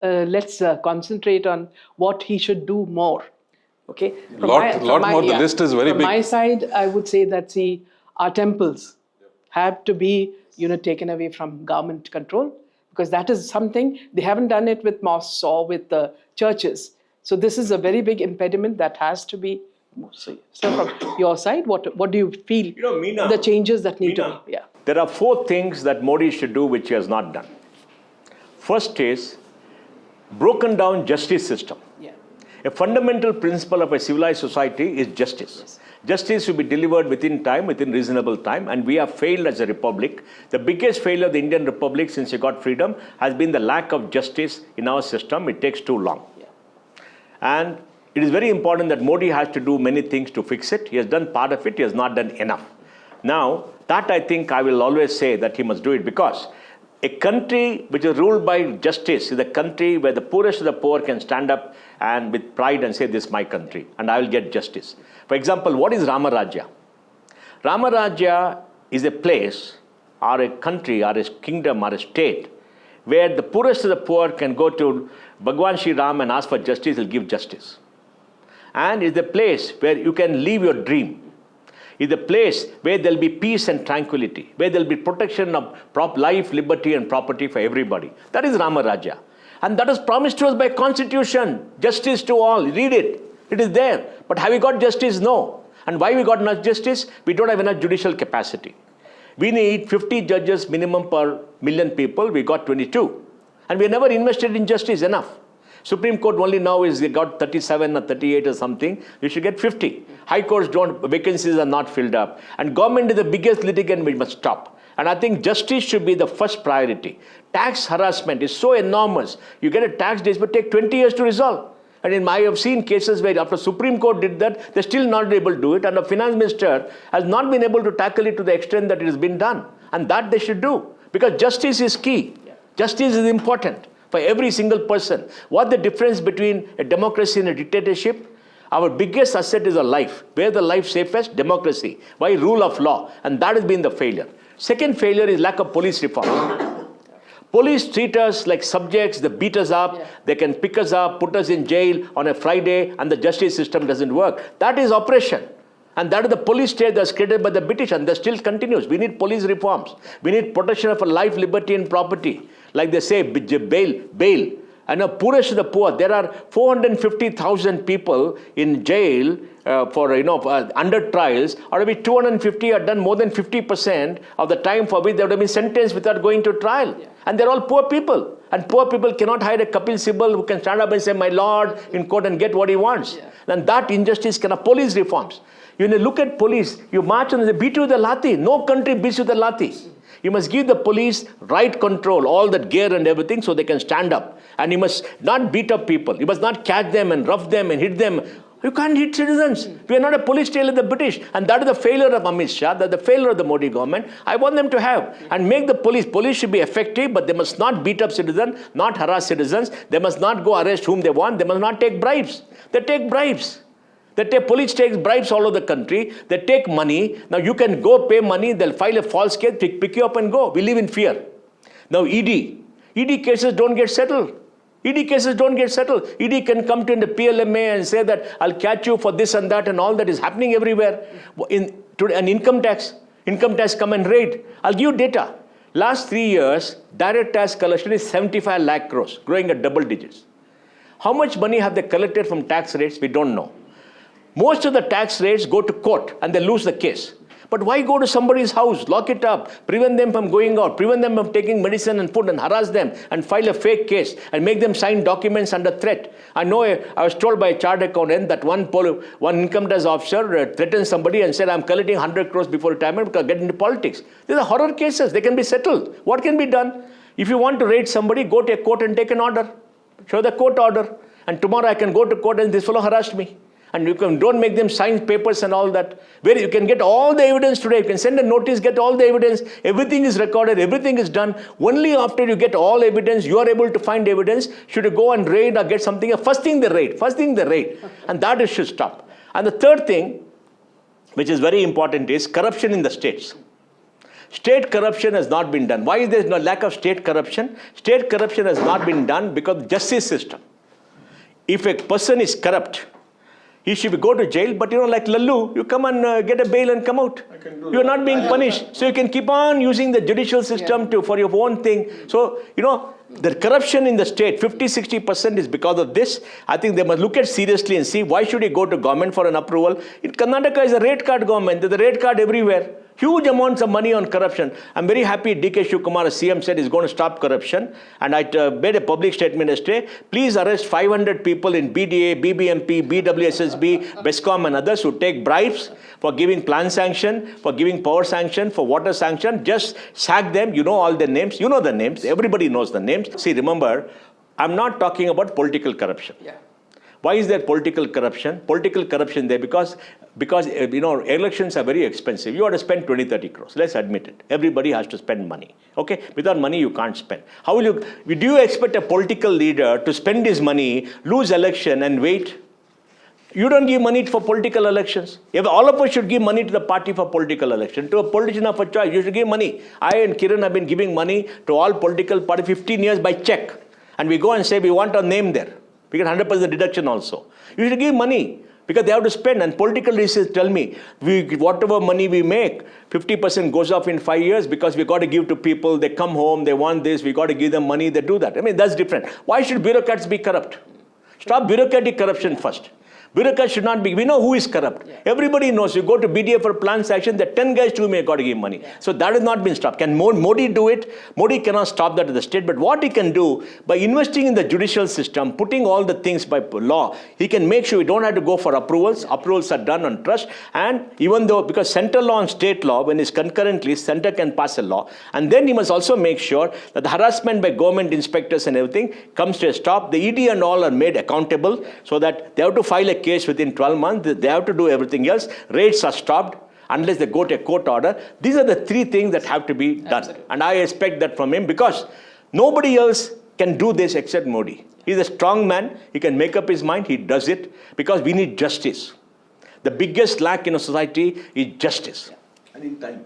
let's concentrate on what he should do more. Okay, Lot more. The list is very from big. my side, I would say that our temples have to be taken away from government control, because that is something they haven't done it with mosques or with the churches. So this is a very big impediment that has to be. So from your side, what do you feel? Meena, the changes that need Meena, to be? Yeah. There are 4 things that Modi should do which he has not done. First is broken down justice system. Yeah. A fundamental principle of a civilized society is justice. Yes. Justice should be delivered within time, within reasonable time, and we have failed as a republic. The biggest failure of the Indian Republic since we got freedom has been the lack of justice in our system. It takes too long. Yeah. And it is very important that Modi has to do many things to fix it. He has done part of it, he has not done enough. Now, that I think I will always say that he must do it, because a country which is ruled by justice is a country where the poorest of the poor can stand up and with pride and say, this is my country and I will get justice. For example, what is Rama Rajya? Rama Rajya is a place or a country or a kingdom or a state where the poorest of the poor can go to Bhagwan Shri Ram and ask for justice, he'll give justice. And it's a place where you can live your dream. It's a place where there'll be peace and tranquility, where there'll be protection of life, liberty and property for everybody. That is Rama Rajya. And that is promised to us by Constitution. Justice to all. Read it. It is there. But have we got justice? No. And why we got enough justice? We don't have enough judicial capacity. We need 50 judges minimum per million people. We got 22. And we never invested in justice enough. Supreme Court only now is they got 37 or 38 or something. You should get 50. High courts vacancies are not filled up. And government is the biggest litigant, we must stop. And I think justice should be the first priority. Tax harassment is so enormous. You get a tax dispute, take 20 years to resolve. And I have seen cases where after Supreme Court did that, they're still not able to do it. And the finance minister has not been able to tackle it to the extent that it has been done. And that they should do. Because justice is key. Justice is important for every single person. What the difference between a democracy and a dictatorship? Our biggest asset is a life. Where the life safest? Democracy. Why? Rule of law. And that has been the failure. Second failure is lack of police reform. Police treat us like subjects, they beat us up, they can pick us up, put us in jail on a Friday, and the justice system doesn't work. That is oppression. And that is the police state that's created by the British, and that still continues. We need police reforms. We need protection of life, liberty, and property. Like they say, bail. And the poorest of the poor, there are 450,000 people in jail for under trials. Out of which 250 are done more than 50% of the time for which they would have been sentenced without going to trial. Yeah. And they're all poor people. And poor people cannot hire a Kapil Sibal who can stand up and say, my lord, in court and get what he wants. Yeah. And that injustice cannot. Police reforms. You look at police, you march and they beat you with a lathi. No country beats you with a lathi. You must give the police right control, all that gear and everything, so they can stand up. And you must not beat up people. You must not catch them and rough them and hit them. You can't hit citizens. We are not a police state like the British. And that is the failure of Amit Shah, that the failure of the Modi government. I want them to have. And make the police. Police should be effective, but they must not beat up citizens, not harass citizens. They must not go arrest whom they want. They must not take bribes. They take bribes. Police takes bribes all over the country. They take money. Now you can go pay money. They'll file a false case, pick you up and go. We live in fear. Now ED cases don't get settled. ED cases don't get settled. ED can come to the PLMA and say that I'll catch you for this and that, and all that is happening everywhere. And income tax come and raid. I'll give you data. Last 3 years, direct tax collection is 75 lakh crores, growing at double digits. How much money have they collected from tax rates? We don't know. Most of the tax rates go to court and they lose the case. But why go to somebody's house, lock it up, prevent them from going out, prevent them from taking medicine and food, and harass them and file a fake case and make them sign documents under threat? I know I was told by a chartered accountant that one income tax officer threatened somebody and said, I'm collecting 100 crores before retirement because I get into politics. These are horror cases. They can be settled. What can be done? If you want to raid somebody, go to a court and take an order. Show the court order. And tomorrow I can go to court and this fellow harassed me. And you don't make them sign papers and all that. Where you can get all the evidence today. You can send a notice, get all the evidence. Everything is recorded. Everything is done. Only after you get all evidence, you are able to find evidence. Should you go and raid or get something? First thing they raid. And that should stop. And the third thing, which is very important, is corruption in the states. State corruption has not been done. Why is there no lack of state corruption? State corruption has not been done because of the justice system. If a person is corrupt, he should go to jail, but like Lallu, you come and get a bail and come out. You're not being punished. So you can keep on using the judicial system for your own thing. So, the corruption in the state, 50-60% is because of this. I think they must look at seriously and see why should he go to government for an approval. In Karnataka is a rate card government. There's a rate card everywhere. Huge amounts of money on corruption. I'm very happy DK Shivkumar, as CM, said he's going to stop corruption. And I made a public statement yesterday. Please arrest 500 people in BDA, BBMP, BWSSB, BESCOM and others who take bribes for giving plan sanction, for giving power sanction, for water sanction. Just sack them. You know all their names. You know the names. Everybody knows the names. See, remember, I'm not talking about political corruption. Yeah. Why is there political corruption? Political corruption there because elections are very expensive. You have to spend 20-30 crores. Let's admit it. Everybody has to spend money. Okay? Without money, you can't spend. How will do you expect a political leader to spend his money, lose election and wait? You don't give money for political elections. If all of us should give money to the party for political election, to a politician of a choice, you should give money. I and Kiran have been giving money to all political parties 15 years by check. And we go and say we want our name there. We get 100% deduction also. You should give money because they have to spend. And political leaders tell me, whatever money we make, 50% goes off in 5 years because we got to give to people. They come home, they want this, we got to give them money, they do that. I mean, that's different. Why should bureaucrats be corrupt? Stop bureaucratic corruption first. Bureaucrats should not be. We know who is corrupt. Yeah. Everybody knows. You go to BDA for plan sanction, the 10 guys too may got to give money. Yeah. So that has not been stopped. Can Modi do it? Modi cannot stop that at the state. But what he can do, by investing in the judicial system, putting all the things by law, he can make sure we don't have to go for approvals. Yeah. Approvals are done on trust. And even though, because central law and state law, when it's concurrently, center can pass a law. And then he must also make sure that the harassment by government inspectors and everything comes to a stop. The ED and all are made accountable so that they have to file a case within 12 months, they have to do everything else. Raids are stopped unless they go to a court order. These are the three things that have to be done. Absolutely. And I expect that from him because nobody else can do this except Modi. He's a strong man. He can make up his mind. He does it because we need justice. The biggest lack in a society is justice. And in time.